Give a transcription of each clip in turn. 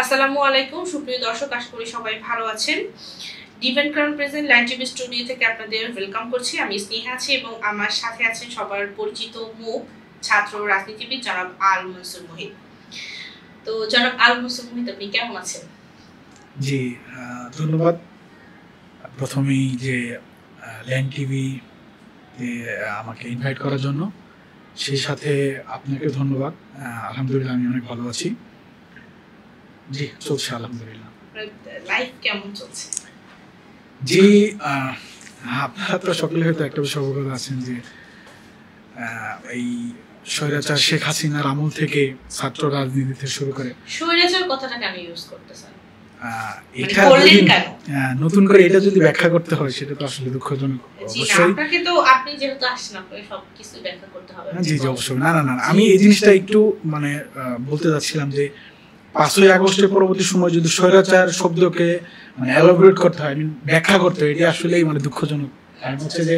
আসসালামু আলাইকুম সুপ্রিয় দর্শক, আশা করি সবাই ভালো আছেন। Divine crown present live TV studio থেকে আপনাদের ওয়েলকাম করছি। আমি স্নেহা আছি এবং আমার সাথে আছেন সবার পরিচিত মুখ, ছাত্র রাজনীতিবিদ জনাব আল মনসুর মুহিত। তো জনাব আল মনসুর মুহিত, আপনি কেমন আছেন? জি, ধন্যবাদ। প্রথমেই যে লাইভ টিভি আমাকে ইনভাইট করার জন্য, সেই সাথে আপনাকে ধন্যবাদ। আলহামদুলিল্লাহ আমি অনেক ভালো আছি। জি, চলছে আলহামদুলিল্লাহ। লাইফ কেমন চলছে? জি, আপনারা তো সকলে হয়তো একটা বিষয় অবগত আছেন যে এই স্বৈরাচার শেখ হাসিনার আমল থেকে ছাত্র রাজনীতিতে শুরু করে স্বৈরাচার কথাটা কেন ইউজ করতেছেন? এটা নতুন করে এটা যদি ব্যাখ্যা করতে হয় সেটা তো আসলে দুঃখজনক। অবশ্যই আপনাকে তো, আপনি যেহেতু আসছেন আপনাকে সবকিছু ব্যাখ্যা করতে হবে। জি জি অবশ্যই। না, আমি এই জিনিসটা একটু বলতে যাচ্ছিলাম যে 5ই আগস্টের পরবর্তী সময় যদি স্বৈরাচার শব্দকে এলাবোরেট করতে হয়, ব্যাখ্যা করতে হয়, এটা আসলেই দুঃখজনক। কারণ হচ্ছে যে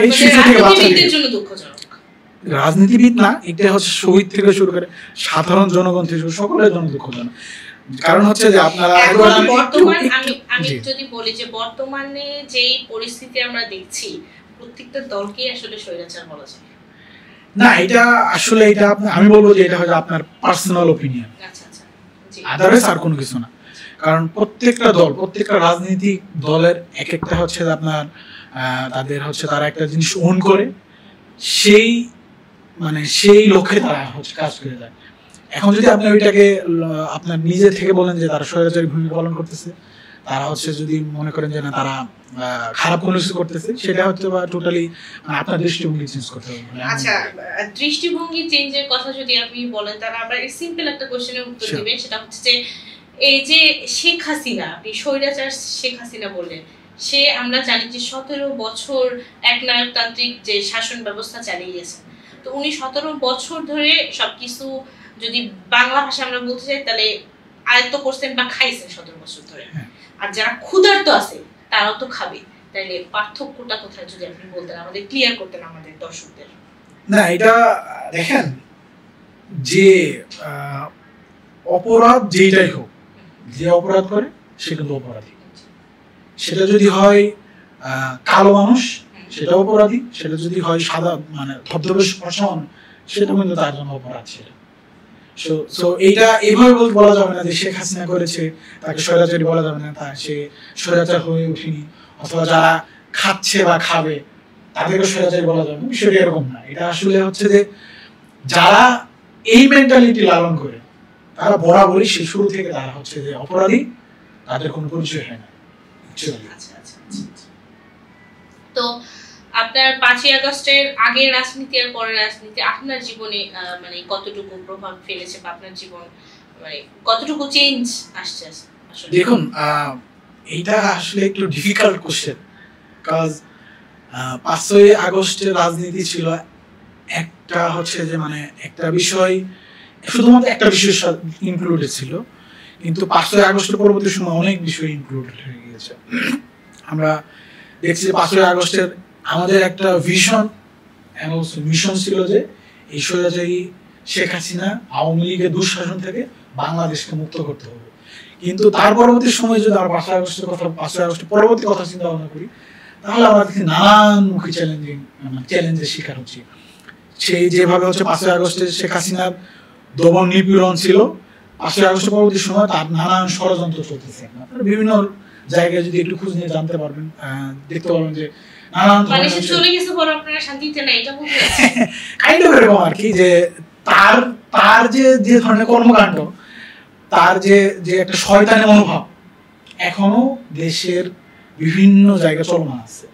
এই শিশু থেকে বাচ্চাদের জন্য দুঃখজনক, রাজনীতিবিদ না, এটা হচ্ছে শহীদ থেকে শুরু করে সাধারণ জনগণ থেকে সকলের জন্য দুঃখজনক। কারণ হচ্ছে যে আপনারা আমি যদি বলি যে বর্তমানে যেই পরিস্থিতি আমরা দেখছি, প্রত্যেকটা দলকে আসলে স্বৈরাচার বলা যায় না। এটা আসলে আমি বলবো যে এটা হচ্ছে আপনার পার্সোনাল ওপিনিয়ন, আদারওয়াইজ আর কোনো কিছু না। কারণ প্রত্যেকটা দল, প্রত্যেকটা রাজনৈতিক দলের এক একটা হচ্ছে আপনার তাদের হচ্ছে তারা একটা জিনিস ওন করে, সেই সেই লক্ষ্যে তারা হচ্ছে কাজ করে যায়। এখন যদি আপনি ওইটাকে আপনার নিজে থেকে বলেন যে তারা স্বৈরাচারী ভূমিকা পালন করতেছে, তারা হচ্ছে যদি মনে করেন যে না তারা খারাপ কোনো কিছু করতেছে, সেটা হচ্ছে বা টোটালি আপনার দৃষ্টিভঙ্গি চেঞ্জ করতে হবে। আচ্ছা, দৃষ্টিভঙ্গি চেঞ্জের কথা যদি আপনি বলেন, তাহলে আমরা সিম্পল একটা কোশ্চেনের উত্তর দিবেন। সেটা হচ্ছে যে এই যে শেখ হাসিনা, আপনি স্বৈরাচার শেখ হাসিনা বললেন, সে আমরা জানি যে 17 বছর একনায়কতান্ত্রিক যে শাসন ব্যবস্থা চালিয়ে গেছে। তো উনি 17 বছর ধরে সবকিছু যদি বাংলা ভাষা আমরা বলতে চাই তাহলে আয়ত্ত করছেন বা খাইছেন 17 বছর ধরে। আর যারা ক্ষুধার্ত আছে তারাও তো খাবে। তাহলে পার্থক্যটা কোথায় যদি আপনি বলতেন, আমাদের ক্লিয়ার করতেন আমাদের দর্শকদের। না, এটা দেখেন যে অপরাধ যেটাই হোক, যে অপরাধ করে সে কিন্তু অপরাধী। সেটা যদি হয় কালো মানুষ, সেটা অপরাধী। সেটা যদি হয় সাদা ধবধবে ফর্সা, সেটা কিন্তু তার জন্য অপরাধ। সেটা এইটা এইভাবে বলা যাবে না যে শেখ হাসিনা করেছে তাকে স্বৈরাচারী বলা যাবে না, সে স্বৈরাচার হয়ে ওঠেনি, অথবা যারা খাচ্ছে বা খাবে তাদেরকে স্বৈরাচারী বলা যাবে না। বিষয়টা এরকম না। এটা আসলে হচ্ছে যে যারা এই মেন্টালিটি লালন করে তারা বরাবরই সে শুরু থেকে তারা হচ্ছে যে অপরাধী, তাদের কোনো পরিচয় হয় না। তো আপনার 5ই আগস্টের আগের রাজনীতি আর পরের রাজনীতি আপনার জীবনে কতটুকু প্রভাব ফেলেছে, বা আপনার জীবন কতটুকু চেঞ্জ আসছে? দেখুন, এইটা আসলে একটু ডিফিকাল্ট কোশ্চেন, কারণ 5ই আগস্টের রাজনীতি ছিল একটা হচ্ছে যে একটা বিষয়, শুধুমাত্র একটা বিষয় ইনক্লুডেড ছিল, কিন্তু 5ই আগস্টের পরবর্তী সময় অনেক বিষয় ইনক্লুডেড হয়ে গিয়েছে। আমরা দেখছি যে 5ই আগস্টের আমাদের একটা মিশন ছিল যে এই স্বৈরাচারী শেখ হাসিনা আওয়ামী লীগের দুঃশাসন থেকে বাংলাদেশকে মুক্ত করতে হবে। কিন্তু তার পরবর্তী সময় যদি আমরা 5ই আগস্টের পরবর্তী কথা চিন্তা ভাবনা করি, তাহলে আমরা দেখি নানানমুখী চ্যালেঞ্জের শিকার হচ্ছি। সেই যেভাবে হচ্ছে 5ই আগস্টে শেখ হাসিনার দমন নিপীড়ন ছিল, 5ই আগস্টের পরবর্তী সময় তার নানান ষড়যন্ত্র চলতেছে। বিভিন্ন জায়গায় যদি একটু খোঁজ নিয়ে জানতে পারবেন, দেখতে পারবেন যে তার যে ধরনের কর্মকাণ্ড, তার যে একটা শয়তানি মনোভাব এখনো দেশের বিভিন্ন জায়গায় চলমান আছে।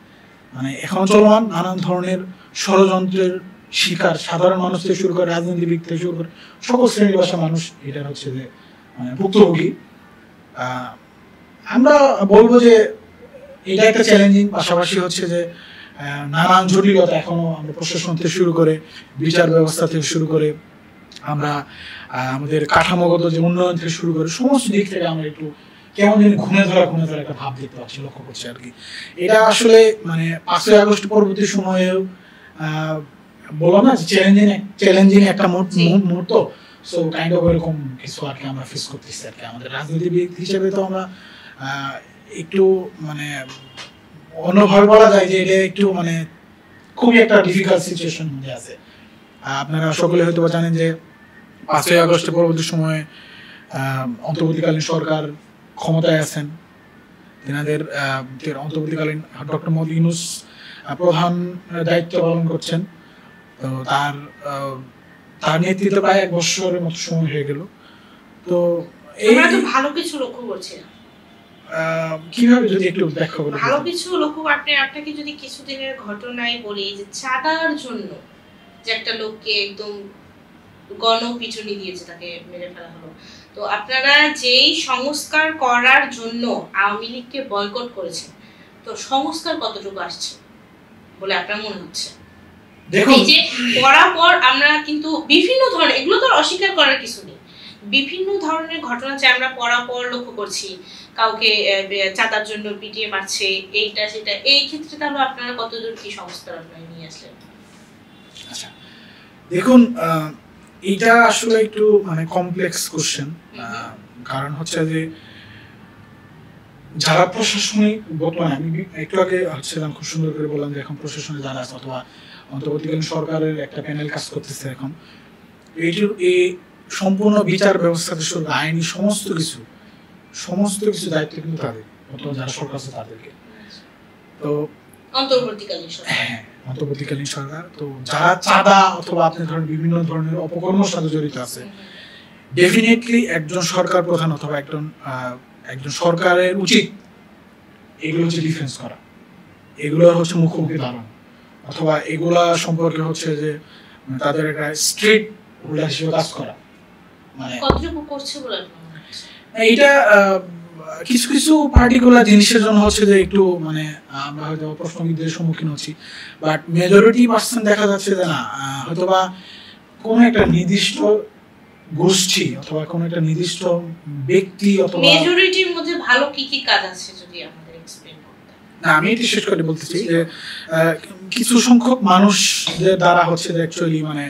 এখনো চলমান, নানান ধরনের ষড়যন্ত্রের শিকার সাধারণ মানুষ থেকে শুরু করে রাজনীতিবিদ থেকে শুরু করে সকল শ্রেণীর ভাষা মানুষ এটা হচ্ছে যে ভুক্তভোগী। আমরা বলবো যে এটা একটা চ্যালেঞ্জিং, পাশাপাশি হচ্ছে যে নানান জটিলতা এখনো আমরা প্রশাসন থেকে শুরু করে বিচার ব্যবস্থা থেকে শুরু করে আমরা আমাদের কাঠামোগত যে উন্নয়ন থেকে শুরু করে সমস্ত দিক থেকে আমরা একটু কেমন যেন ঘুরে ধরা একটা ভাব দেখতে পাচ্ছি, লক্ষ্য করছি আর কি। এটা আসলে 5ই আগস্ট পরবর্তী সময়েও বললাম না চ্যালেঞ্জিং একটা মুহূর্ত। সো কাইন্ড অফ এরকম কিছু আর কি আমরা ফেস করতেছি আর কি। আমাদের রাজনীতিবিদ হিসেবে তো আমরা একটু মানে অন্যভাবে বলা যায় যে এটা একটু মানে খুবই একটা ডিফিকাল্ট সিচুয়েশন মধ্যে আছে। আপনারা সকলে হয়তো জানেন যে 5ই আগস্টের পরবর্তী সময়ে অন্তর্বর্তীকালীন সরকার ক্ষমতায় আছেন, তেনাদের অন্তর্বর্তীকালীন ডক্টর মোহাম্মদ ইউনূস প্রধান দায়িত্ব পালন করছেন। তো তার নেতৃত্বে প্রায় 1 বছরের মতো সময় হয়ে গেল। তো আমরা তো ভালো কিছু লক্ষ্য করছি না। কিভাবে যদি একটু ব্যাখ্যা করেন? ভালো কিছু লক্ষ্য আপনাকে যদি কিছুদিনের ঘটনায় বলি যে চাঁদার জন্য যে একটা লোককে একদম গণপিটুনি দিয়েছে, তাকে মেরে ফেলা হলো। তো আপনারা যেই সংস্কার করার জন্য আওয়ামী লীগকে বয়কট করেছেন, তো সংস্কার কতটুকু আসছে বলে আপনার মনে হচ্ছে? দেখুন, এই যে পরাপর আমরা কিন্তু বিভিন্ন ধরনের, এগুলো তো অস্বীকার করার কিছু নেই, বিভিন্ন ধরনের ঘটনা যে আমরা পরাপর লক্ষ্য করছি, কাউকে চাঁদার জন্য পিটিয়ে মারছে, এইটা সেটা, এই ক্ষেত্রে তাহলে আপনারা কতদূর কি সংস্কার আপনারা নিয়ে আসলেন? আচ্ছা দেখুন, এইটা আসলে একটু মানে কমপ্লেক্স কোশ্চেন। কারণ হচ্ছে যে যারা প্রশাসনিক বর্তমানে, আমি একটু আগে হচ্ছিলাম খুব সুন্দর করে বললাম যে এখন প্রশাসনে যারা আছে অথবা অন্তর্বর্তীকালীন সরকারের একটা প্যানেল কাজ করতেছে এখন, এইটির এই সম্পূর্ণ বিচার ব্যবস্থাতে শুরু আইনি সমস্ত কিছু দায়িত্ব কিন্তু তাদের, অথবা যারা সরকার আছে তাদেরকে। তো অন্তর্বর্তীকালীন সরকার, তো যারা চাঁদা অথবা আপনি ধরেন বিভিন্ন ধরনের অপকর্মের সাথে জড়িত আছে, ডেফিনেটলি একজন সরকার প্রধান অথবা একজন সরকারের উচিত এগুলো হচ্ছে ডিফেন্স করা, এগুলো হচ্ছে মুখোমুখি দাঁড়ানো, অথবা এগুলা সম্পর্কে হচ্ছে যে তাদের একটা স্ট্রিট হোল্ডার হিসেবে কাজ করা। মানে কতটুকু করছে বলে এইটা কিছু কিছু পার্টিকুলার জিনিসের জন্য হচ্ছে যে একটু মানে আমরা হয়তো প্রশ্নবিদ্ধের সম্মুখীন হচ্ছি, বাট মেজরিটি পার্সেন্ট দেখা যাচ্ছে যে না, হয়তোবা কোনো একটা নির্দিষ্ট গোষ্ঠী অথবা কোনো একটা নির্দিষ্ট ব্যক্তি অথবা মেজরিটির মধ্যে ভালো কি কি কাজ আছে যদি আমাদের এক্সপ্লেইন করতেন। না, আমি এটা শেষ করে বলতে চাই যে কিছু সংখ্যক মানুষদের দ্বারা হচ্ছে যে অ্যাকচুয়ালি মানে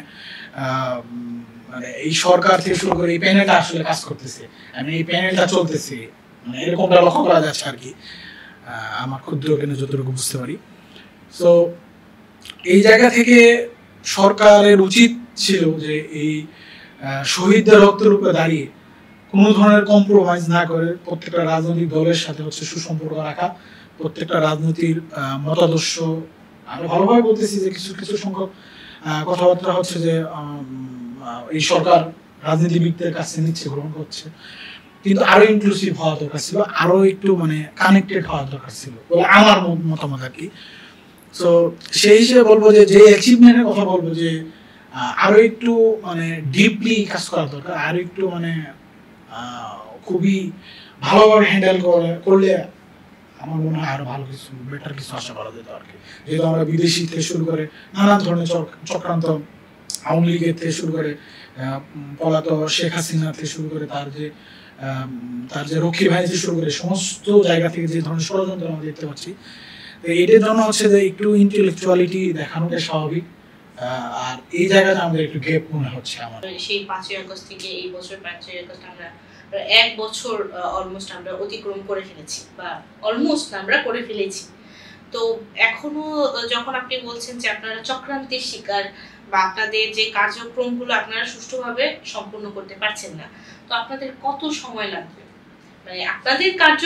এই সরকার থেকে শুরু করে এই প্যানেলটা আসলে কাজ করতেছে, আমি এই প্যানেলটা চলতেছে, মানে এরকমটা লক্ষ্য করা যাচ্ছে আর কি, আমার ক্ষুদ্র জ্ঞানে যতটুকু বুঝতে পারি। সো এই জায়গা থেকে সরকারের উচিত ছিল যে এই শহীদদের রক্তের উপরে দাঁড়িয়ে কোনো ধরনের কম্প্রোমাইজ না করে প্রত্যেকটা রাজনৈতিক দলের সাথে হচ্ছে সুসম্পর্ক রাখা, প্রত্যেকটা রাজনীতির মতাদর্শ, আমি ভালোভাবে বলতেছি যে কিছু কিছু সংখ্যক কথাবার্তা হচ্ছে যে এই সরকার রাজনীতিবিদদের কাছে নিচ্ছে, গ্রহণ করছে, কিন্তু আরো ইনক্লুসিভ হওয়া দরকার ছিল, আরো একটু মানে কানেক্টেড হওয়া দরকার ছিল বলে আমার মতামত আর কি। সো সেই হিসেবে বলবো যে অ্যাচিভমেন্টের কথা বলবো যে আরো একটু মানে ডিপলি কাজ করা দরকার, আরো একটু মানে খুবই ভালোভাবে হ্যান্ডেল করলে আমার মনে হয় আরো ভালো কিছু, বেটার কিছু আশা করা যেত আর কি। যেহেতু আমরা বিদেশি থেকে শুরু করে নানান ধরনের চক্রান্ত, আওয়ামী লীগের থেকে শুরু করে পলাতক শেখ হাসিনা থেকে শুরু করে তার যে রক্ষী বাহিনী থেকে শুরু করে সমস্ত জায়গা থেকে যে ধরনের ষড়যন্ত্র আমরা দেখতে পাচ্ছি, এটার জন্য হচ্ছে যে একটু ইন্টেলেকচুয়ালিটি দেখানোটা স্বাভাবিক। আর এই জায়গাটা আমাদের একটু গ্যাপ মনে হচ্ছে আমার। সেই 5ই আগস্ট থেকে এই বছর 5ই আগস্ট আমরা 1 বছর অলমোস্ট আমরা অতিক্রম করে ফেলেছি, বা অলমোস্ট আমরা করে ফেলেছি। তো এখনো যখন আপনি বলছেন যে আপনারা চক্রান্তের শিকার বা আপনাদের যে কার্যক্রমগুলো আপনারা সুষ্ঠুভাবে সম্পূর্ণ করতে পারছেন না, তো আপনাদের কত সময় লাগবে, মানে আপনাদের কার্য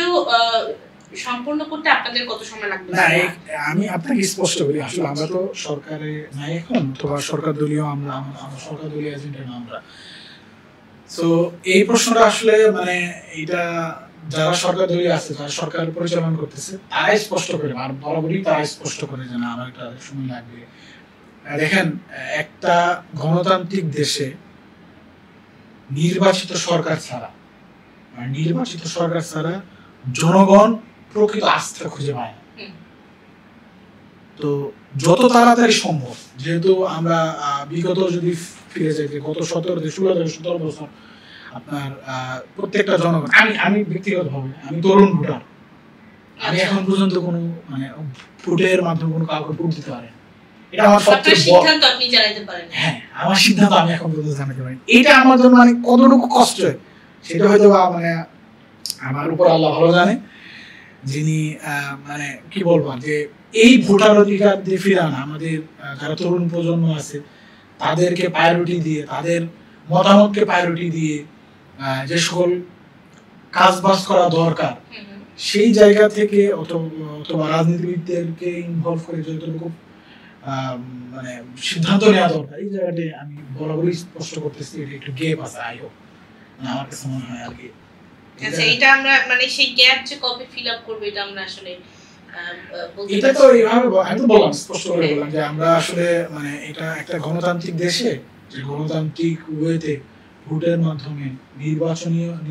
সম্পূর্ণ করতে আপনাদের কত সময় লাগবে? না, আমি আপনাকে স্পষ্ট বলি, আসলে আমরা তো সরকারে নাই এখন, অথবা সরকার দলীয় আমরা সরকার দলীয় এজেন্ট না আমরা। সো এই প্রশ্নটা আসলে মানে এটা যারা সরকার দলীয় আছে, যারা সরকার পরিচালনা করতেছে, তারাই স্পষ্ট করে, আর বরাবরই তারাই স্পষ্ট করে যে না আমার একটা সময় লাগবে। দেখেন, একটা গণতান্ত্রিক দেশে নির্বাচিত সরকার ছাড়া জনগণ প্রকৃত আস্থা খুঁজে পায় না। তো যত তাড়াতাড়ি সম্ভব, যেহেতু আমরা বিগত যদি ফিরে যাই গত 17 বছর আপনার প্রত্যেকটা জনগণ, আমি ব্যক্তিগতভাবে আমি তরুণ ভোটার, আমি এখন পর্যন্ত কোনো মানে ভোটের মাধ্যমে কোনো কাউকে ভোট দিতে পারি না, এটা আমার সবচেয়ে সিদ্ধান্ত আপনি জানাতে পারেন। হ্যাঁ, আমার সিদ্ধান্ত আমি এখন পর্যন্ত জানাতে পারি। এটা আমার জন্য মানে কতটুকু কষ্ট, সেটা হয়তো মানে আমার উপর আল্লাহ ভালো জানে, যিনি মানে কি বলবো যে এই ভোটার অধিকার দিয়ে ফিরানো আমাদের যারা তরুণ প্রজন্ম আছে তাদেরকে প্রায়োরিটি দিয়ে, তাদের মতামতকে প্রায়োরিটি দিয়ে যে সকল কাজ বাজ করা দরকার সেই জায়গা থেকে অথবা রাজনীতিবিদদেরকে ইনভলভ করে যতটুকু মানে সিদ্ধান্ত নেওয়া দরকার, এই জায়গাতে আমি বরাবরই স্পষ্ট করতেছি এটা একটু গ্যাপ আছে। আই হোপ আমার কাছে মনে হয় আর কি। আচ্ছা, এটা আমরা মানে সেই গ্যাপ যে কবে ফিল আপ করব এটা আমরা আসলে এটা তো এইভাবে আমি তো বললাম, স্পষ্ট করে বললাম যে আমরা আসলে মানে এটা একটা গণতান্ত্রিক দেশে যে গণতান্ত্রিক ওয়েতে ভোটের মাধ্যমে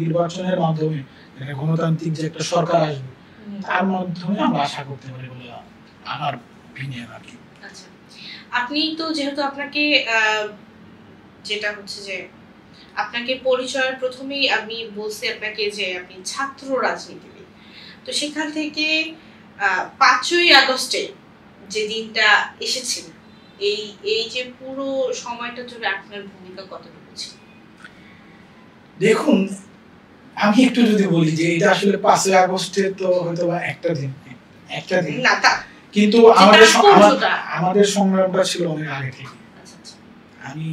নির্বাচনের মাধ্যমে একটা গণতান্ত্রিক যে একটা সরকার আসবে তার মাধ্যমে আমরা আশা করতে পারি বলে আমার অপিনিয়ন আর কি। আচ্ছা, আপনি তো যেহেতু আপনাকে যেটা হচ্ছে যে আপনাকে পরিচয়ের প্রথমেই আমি বলছি আপনাকে যে আপনি ছাত্র রাজনীতিবিদ, তো সেখান থেকে 5ই আগস্টে যে দিনটা এসেছিল এই যে পুরো সময়টা জুড়ে আপনার ভূমিকা কতটুকু ছিল? দেখুন, আমি একটু যদি বলি যে এটা আসলে 5ই আগস্টে তো হয়তো বা একটা দিন না, কিন্তু আমাদের সংগ্রামটা ছিল অনেক আগে থেকে। আমি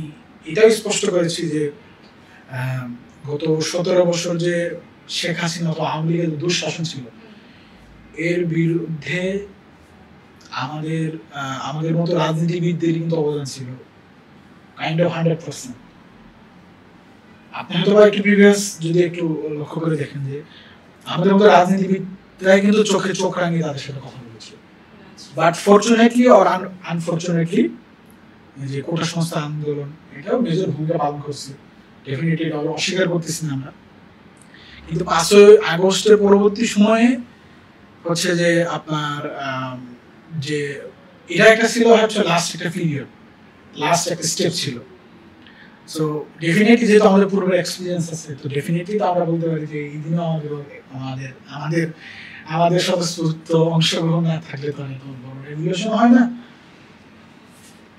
এটাও স্পষ্ট করেছি যে গত 17 বছর যে শেখ হাসিনা বা আওয়ামী লীগের দুঃশাসন ছিল এর বিরুদ্ধে আমাদের মতো রাজনীতিবিদদের কিন্তু অবদান ছিল কাইন্ড অফ 100%। আপনি হয়তো একটু প্রিভিয়াস যদি একটু লক্ষ্য করে দেখেন যে আমাদের মতো রাজনীতিবিদরাই কিন্তু চোখে চোখ রাঙিয়ে তাদের সাথে কথা বলেছে। বাট ফরচুনেটলি অর আনফরচুনেটলি যে কোটা সংস্থা আন্দোলন এটাও মেজর ভূমিকা পালন করছে, ডেফিনেটলি এটা অস্বীকার করতেছি না আমরা। কিন্তু 5ই আগস্টের পরবর্তী সময়ে হচ্ছে যে আপনার যে এটা একটা ছিল হচ্ছে লাস্ট একটা পিরিয়ড, লাস্ট একটা স্টেপ ছিল। সো ডেফিনেটলি যেহেতু আমাদের পূর্বের এক্সপিরিয়েন্স আছে, তো ডেফিনেটলি তো আমরা বলতে পারি যে এই দিনও আমাদের স্বতঃস্ফূর্ত অংশগ্রহণ না থাকলে তো অনেক বড় রেভলিউশন হয় না।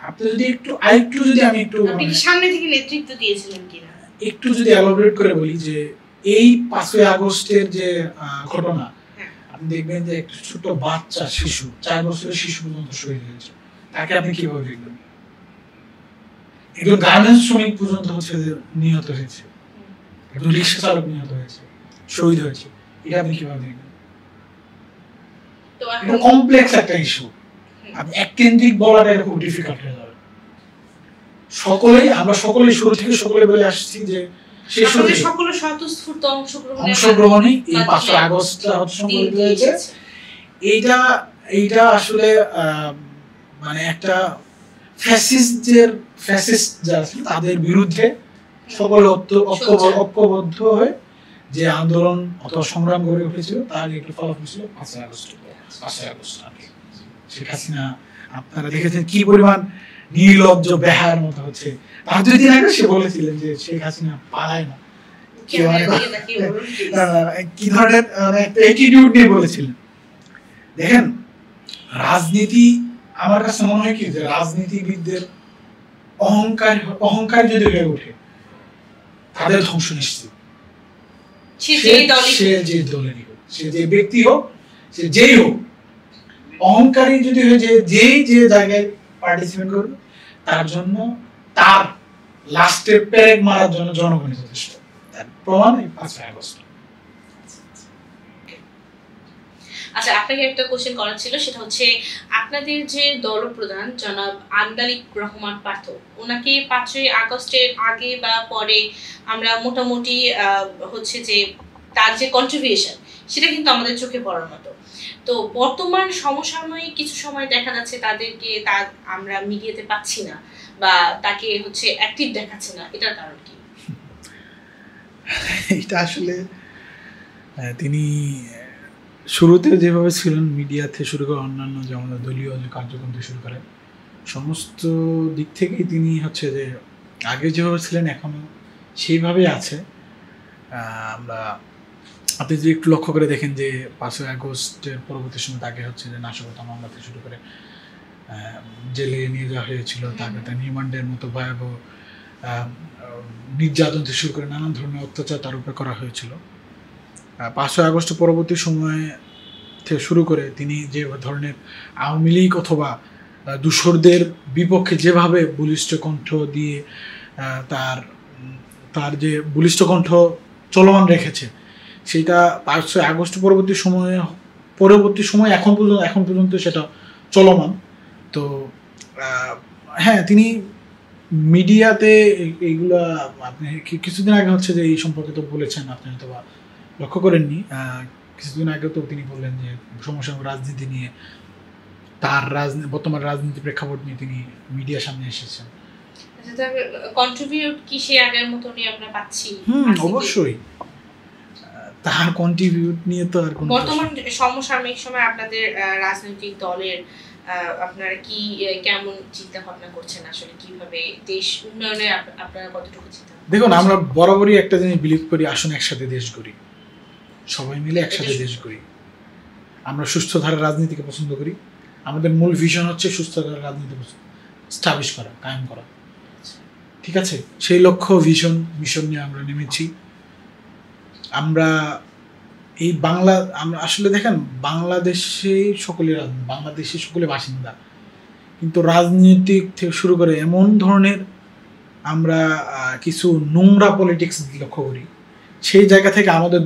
আপনি যদি একটু যদি আমি একটু আপনি কি সামনে থেকে নেতৃত্ব দিয়েছিলেন কিনা একটু যদি এলাবোরেট করে বলি যে এই 5ই আগস্টের যে ঘটনা, আপনি দেখবেন যে একটা ছোট বাচ্চা শিশু, 4 বছরের শিশু পর্যন্ত শহীদ হয়েছে। তাকে আপনি কিভাবে দেখবেন? একজন গার্মেন্টস শ্রমিক পর্যন্ত হচ্ছে নিহত হয়েছে, একজন রিক্সা চালক নিহত হয়েছে, শহীদ হয়েছে। এটা আপনি কিভাবে দেখবেন? এটা কমপ্লেক্স একটা ইস্যু। আপনি এককেন্দ্রিক বলাটা এটা খুব ডিফিকাল্ট হয়ে যাবে। আমরা সকলেই শুরু থেকে সকলে বলে আসছি যে সকলের স্বতঃস্ফূর্ত অংশগ্রহণে এই 5ই আগস্টটা সংগঠিত হয়েছে। এইটা আসলে মানে একটা ফ্যাসিস্ট যারা ছিল তাদের বিরুদ্ধে সকলে ঐক্যবদ্ধ হয়ে যে আন্দোলন অথবা সংগ্রাম গড়ে উঠেছিল তার একটু ফলাফল ছিল 5ই আগস্ট। শেখ হাসিনা আপনারা দেখেছেন কি পরিমাণ নির্লজ্জ বেহার মতো হচ্ছে। তার 2 দিন আগে সে বলেছিলেন যে শেখ হাসিনা পালায় না, কি ধরনের একটা অ্যাটিটিউড নিয়ে বলেছিলেন। দেখেন, রাজনীতি আমার কাছে মনে হয় কি যে রাজনীতিবিদদের অহংকার যদি হয়ে ওঠে তাদের ধ্বংস নিশ্চিত। সে যে দলেরই হোক, সে যে ব্যক্তি হোক, সে যেই হোক, অহংকারী যদি হয়ে যে জায়গায় পার্টিসিপেট করবে তার জন্য তার লাস্টের পেরেক মারার জন্য জনগণই যথেষ্ট। তার প্রমাণ এই 5ই আগস্ট। আচ্ছা, আপনাকে একটা কোশ্চেন করার ছিল, সেটা হচ্ছে আপনাদের যে দলপ্রধান জনাব আন্দালিক রহমান পার্থ, ওনাকে 5ই আগস্টের আগে বা পরে আমরা মোটামুটি হচ্ছে যে তার যে কন্ট্রিবিউশন সেটা কিন্তু আমাদের চোখে পড়ার মতো। তো বর্তমান সমসাময়িক কিছু সময় দেখা যাচ্ছে তাদেরকে আমরা মিডিয়াতে পাচ্ছি না বা তাকে হচ্ছে অ্যাক্টিভ দেখাচ্ছে না, এটার কারণ কি? এটা আসলে তিনি শুরুতে যেভাবে ছিলেন মিডিয়া থেকে শুরু করে অন্যান্য যে আমাদের দলীয় যে কার্যক্রম থেকে শুরু করে সমস্ত দিক থেকেই তিনি হচ্ছে যে আগে যেভাবে ছিলেন এখনো সেইভাবেই আছে। আপনি যদি একটু লক্ষ্য করে দেখেন যে 5ই আগস্টের পরবর্তী সময় তাকে হচ্ছে যে নাশকতা মামলা থেকে শুরু করে জেলে নিয়ে যাওয়া হয়েছিল, তাকে তার রিমান্ডের মতো ভয়াবহ নির্যাতন থেকে শুরু করে নানান ধরনের অত্যাচার তার উপরে করা হয়েছিল। 5ই আগস্ট পরবর্তী সময় থেকে শুরু করে তিনি যে ধরনের আওয়ামী লীগ অথবা দূষরদের বিপক্ষে যেভাবে বলিষ্ঠ কণ্ঠ দিয়ে তার যে বলিষ্ঠ কণ্ঠ চলমান রেখেছে, সেটা 5ই আগস্ট পরবর্তী সময় এখন পর্যন্ত সেটা চলমান। তো হ্যাঁ, তিনি মিডিয়াতে এইগুলা আপনি কিছুদিন আগে হচ্ছে যে এই সম্পর্কে তো বলেছেন, আপনি হয়তো বা লক্ষ্য করেননি, কিছুদিন আগে তো তিনি বললেন যে সমসাময়িক রাজনীতি নিয়ে তার বর্তমান রাজনীতি প্রেক্ষাপট নিয়ে তিনি মিডিয়ার সামনে এসেছেন। কন্ট্রিবিউট কি সে আগের মতনই আমরা পাচ্ছি? অবশ্যই তার কন্ট্রিবিউট নিয়ে তো আর কোনো বর্তমান সমসাময়িক সময় আপনাদের রাজনৈতিক দলের আপনারা কি কেমন চিন্তা ভাবনা করছেন, আসলে কিভাবে দেশ উন্নয়নে আপনারা কতটুকু চিন্তা? দেখুন, আমরা বরাবরই একটা জিনিস বিলিভ করি, আসুন একসাথে দেশ গড়ি, সবাই মিলে একসাথে দেশ গড়ি। আমরা সুস্থ ধারার রাজনীতিকে পছন্দ করি। আমাদের মূল ভিশন হচ্ছে সুস্থ ধারার রাজনীতি স্টাবলিশ করা, কায়েম করা। ঠিক আছে, সেই লক্ষ্য মিশন নিয়ে আমরা নেমেছি। আমরা আসলে দেখেন, বাংলাদেশের সকলে বাসিন্দা, কিন্তু রাজনীতিক থেকে শুরু করে এমন ধরনের আমরা কিছু নোংরা পলিটিক্স লক্ষ্য করি। সেই জায়গা থেকে আমাদের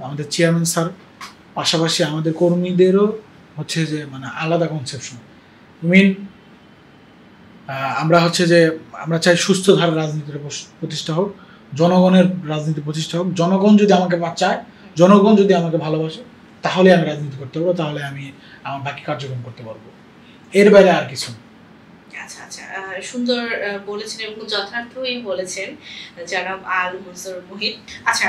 আমাদের চেয়ারম্যান স্যার, পাশাপাশি আমাদের কর্মীদেরও হচ্ছে যে মানে আলাদা কনসেপশন। আমরা চাই সুস্থ ধারার রাজনীতির প্রতিষ্ঠা হোক, জনগণের রাজনীতি প্রতিষ্ঠা হোক। জনগণ যদি আমাকে চায়, জনগণ যদি আমাকে ভালোবাসে, তাহলে আমি রাজনীতি করতে পারবো, তাহলে আমি আমার বাকি কার্যক্রম করতে পারবো। এর বাইরে আর কিছু। আচ্ছা, সুন্দর বলেছেন এবং যথার্থই বলেছেন জনাব আল মনসুর মুহিত। আচ্ছা,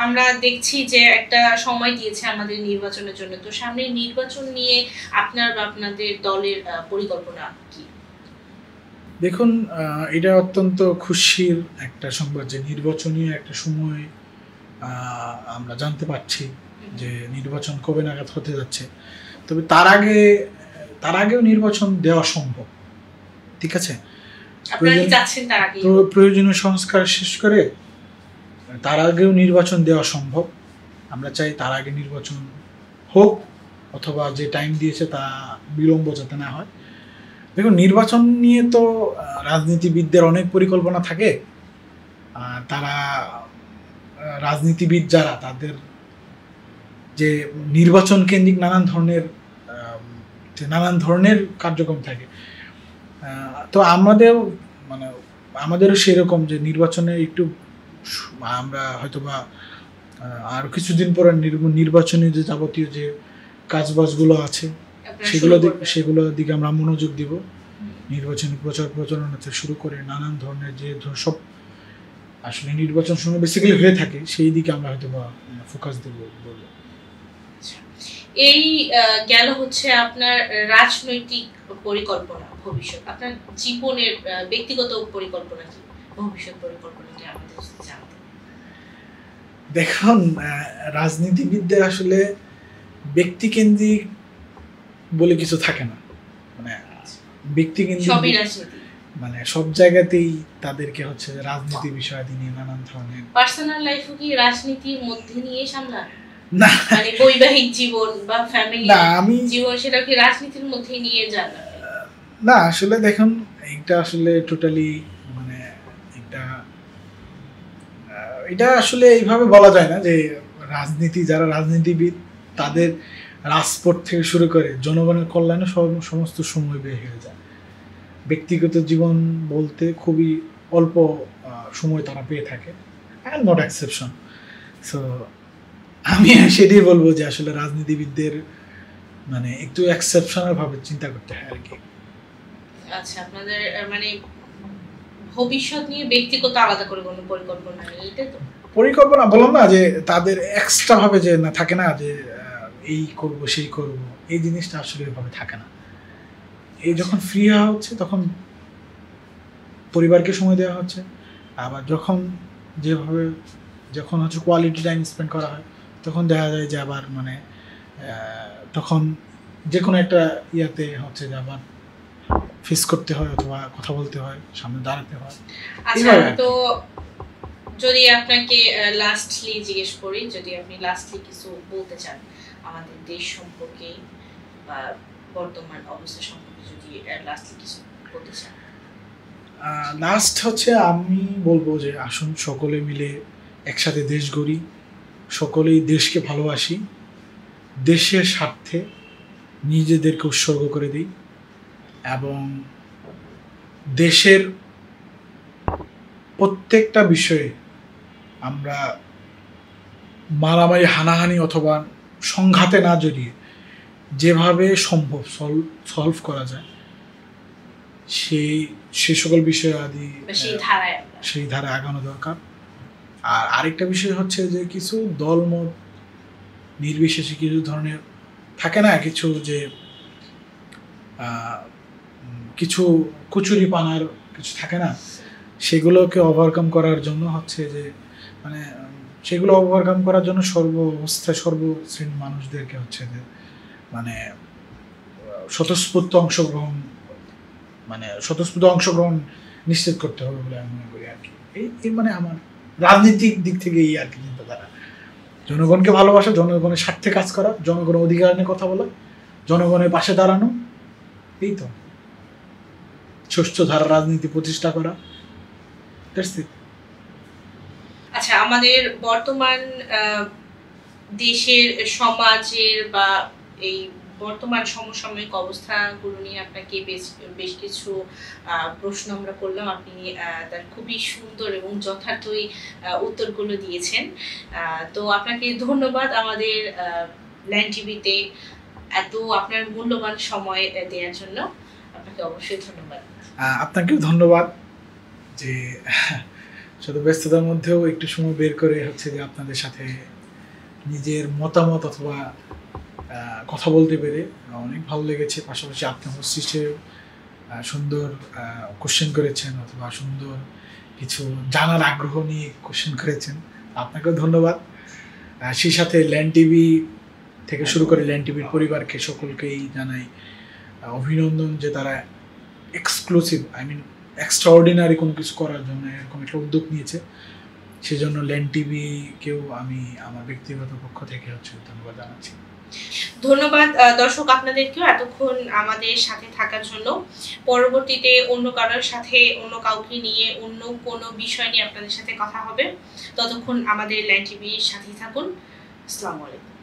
আমরা দেখছি যে একটা সময় দিয়েছে আমাদের নির্বাচনের জন্য, তো সামনে নির্বাচন নিয়ে আপনার বা আপনাদের দলের পরিকল্পনা কি? দেখুন, এটা অত্যন্ত খুশির একটা সংবাদ যে নির্বাচনীয় একটা সময় আমরা জানতে পারছি যে নির্বাচন কবে নাগাদ হতে যাচ্ছে। তবে তার আগেও নির্বাচন দেওয়া সম্ভব। ঠিক আছে, প্রয়োজনীয় সংস্কার শেষ করে তার আগেও নির্বাচন দেওয়া সম্ভব। আমরা চাই তার আগে নির্বাচন হোক, অথবা যে টাইম দিয়েছে তা বিলম্ব যাতে না হয়। দেখুন, নির্বাচন নিয়ে তো রাজনীতিবিদদের অনেক পরিকল্পনা থাকে। তারা রাজনীতিবিদ যারা, তাদের যে নির্বাচন কেন্দ্রিক নানান ধরনের কার্যক্রম থাকে। তো আমাদেরও সেরকম যে নির্বাচনে একটু আমরা হয়তোবা আরো কিছুদিন পরে নির্বাচনী যে যাবতীয় যে কাজবাজগুলো আছে সেগুলোর দিকে আমরা মনোযোগ দিব। নির্বাচনী প্রচারণা থেকে শুরু করে নানান ধরনের যে সব আসলে নির্বাচন সময় বেসিক্যালি হয়ে থাকে, সেই দিকে আমরা হয়তোবা ফোকাস দেব বলবো। এই গেল হচ্ছে আপনার রাজনৈতিক পরিকল্পনা, ভবিষ্যৎ আপনার জীবনের ব্যক্তিগত পরিকল্পনা কি, ভবিষ্যৎ পরিকল্পনা কি আমাদের জানতে? দেখুন, রাজনীতিবিদদের আসলে ব্যক্তিকেন্দ্রিক বলে কিছু থাকে না, মানে ব্যক্তিকেন্দ্রিক সবই রাজনীতি, মানে সব জায়গাতেই তাদেরকে হচ্ছে রাজনীতি বিষয়াদি নিয়ে নানান ধরনের পার্সোনাল লাইফও কি রাজনীতির মধ্যে নিয়ে সামলান? না, মানে বৈবাহিক জীবন বা ফ্যামিলি জীবন, সেটা কি রাজনীতির মধ্যে নিয়ে যান? না, আসলে দেখুন, এটা আসলে টোটালি মানে এটা আসলে এইভাবে বলা যায় না যে যারা রাজনীতিবিদ তাদের রাজপথ থেকে শুরু করে জনগণের কল্যাণে সমস্ত সময় বের হয়ে যায়। ব্যক্তিগত জীবন বলতে খুবই অল্প সময় তারা পেয়ে থাকে, I am not exception. So আমি সেটাই বলবো যে আসলে রাজনীতিবিদদের মানে একটু এক্সেপশনাল ভাবে চিন্তা করতে হয় আর কি। আচ্ছা, আপনাদের মানে ভবিষ্যৎ নিয়ে ব্যক্তিগত আলাদা করে কোনো পরিকল্পনা নেই? এটা তো পরিকল্পনা বললাম না যে তাদের এক্সট্রা ভাবে যে না থাকে না যে এই করব সেই করব, এই জিনিসটা আসলে এভাবে থাকে না। এই যখন ফ্রি হওয়া হচ্ছে তখন পরিবারকে সময় দেওয়া হচ্ছে, আবার যখন হচ্ছে কোয়ালিটি টাইম স্পেন্ড করা হয় তখন দেখা যায় যে আবার মানে তখন যে কোনো একটা ইয়াতে হচ্ছে যে আবার ফেস করতে হয় অথবা কথা বলতে হয়, সামনে দাঁড়াতে হয়। আচ্ছা, তো যদি আপনাকে লাস্টলি জিজ্ঞেস করি, যদি আপনি লাস্টলি কিছু বলতে চান আমাদের দেশ সম্পর্কে বা বর্তমান অবস্থা সম্পর্কে, যদি লাস্টলি কিছু বলতে চান। লাস্ট হচ্ছে আমি বলবো যে আসুন সকলে মিলে একসাথে দেশ গড়ি, সকলেই দেশকে ভালোবাসি, দেশের স্বার্থে নিজেদেরকে উৎসর্গ করে দিই এবং দেশের প্রত্যেকটা বিষয়ে আমরা মারামারি হানাহানি অথবা সংঘাতে না জড়িয়ে যেভাবে সম্ভব সলভ করা যায় সেই সকল বিষয় আদি সেই ধারায় আগানো দরকার। আর আরেকটা বিষয় হচ্ছে যে কিছু দলমত নির্বিশেষে কিছু ধরনের থাকে না, কিছু যে কিছু কুচুরিপানার কিছু থাকে না, সেগুলোকে ওভারকাম করার জন্য হচ্ছে যে মানে সেগুলো ওভারকাম করার জন্য সর্ব অবস্থায় সর্বশ্রেণীর মানুষদেরকে হচ্ছে যে মানে স্বতঃস্ফূর্ত অংশগ্রহণ নিশ্চিত করতে হবে বলে আমি মনে করি আর কি। এই মানে আমার রাজনৈতিক দিক থেকে এই আর কি চিন্তাধারা, জনগণকে ভালোবাসা, জনগণের স্বার্থে কাজ করা, জনগণের অধিকার নিয়ে কথা বলা, জনগণের পাশে দাঁড়ানো, এই তো সুষ্ঠু ধারা রাজনীতি প্রতিষ্ঠা করা। আচ্ছা, আমাদের বর্তমান দেশের সমাজের বা এই বর্তমান সমসাময়িক অবস্থাগুলো নিয়ে আপনাকে বেশ কিছু প্রশ্ন আমরা করলাম, আপনি তার খুবই সুন্দর এবং যথার্থই উত্তরগুলো দিয়েছেন। তো আপনাকে ধন্যবাদ আমাদের ল্যান্ড টিভিতে এত আপনার মূল্যবান সময় দেওয়ার জন্য, আপনাকে অবশ্যই ধন্যবাদ। আপনাকেও ধন্যবাদ যে শুধু ব্যস্ততার মধ্যেও একটু সময় বের করে হচ্ছে যে আপনাদের সাথে নিজের মতামত অথবা কথা বলতে পেরে অনেক ভালো লেগেছে। পাশাপাশি আপনি মস্তিষ্কে সুন্দর কোশ্চেন করেছেন অথবা সুন্দর কিছু জানার আগ্রহ নিয়ে কোশ্চেন করেছেন, আপনাকেও ধন্যবাদ। সেই সাথে ল্যান্ড টিভি থেকে শুরু করে ল্যান্ড টিভির পরিবারকে সকলকেই জানাই অভিনন্দন যে তারা এক্সক্লুসিভ এক্সট্রাঅর্ডিনারি কোনো কিছু করার জন্য এরকম একটা উদ্যোগ নিয়েছে। সেজন্য ল্যান্ড টিভিকেও আমি আমার ব্যক্তিগত পক্ষ থেকে হচ্ছে ধন্যবাদ জানাচ্ছি। ধন্যবাদ দর্শক আপনাদেরকেও এতক্ষণ আমাদের সাথে থাকার জন্য। পরবর্তীতে অন্য কারোর সাথে অন্য কাউকে নিয়ে অন্য কোনো বিষয় নিয়ে আপনাদের সাথে কথা হবে। ততক্ষণ আমাদের ল্যান্ড টিভির সাথেই থাকুন। আসসালামু আলাইকুম।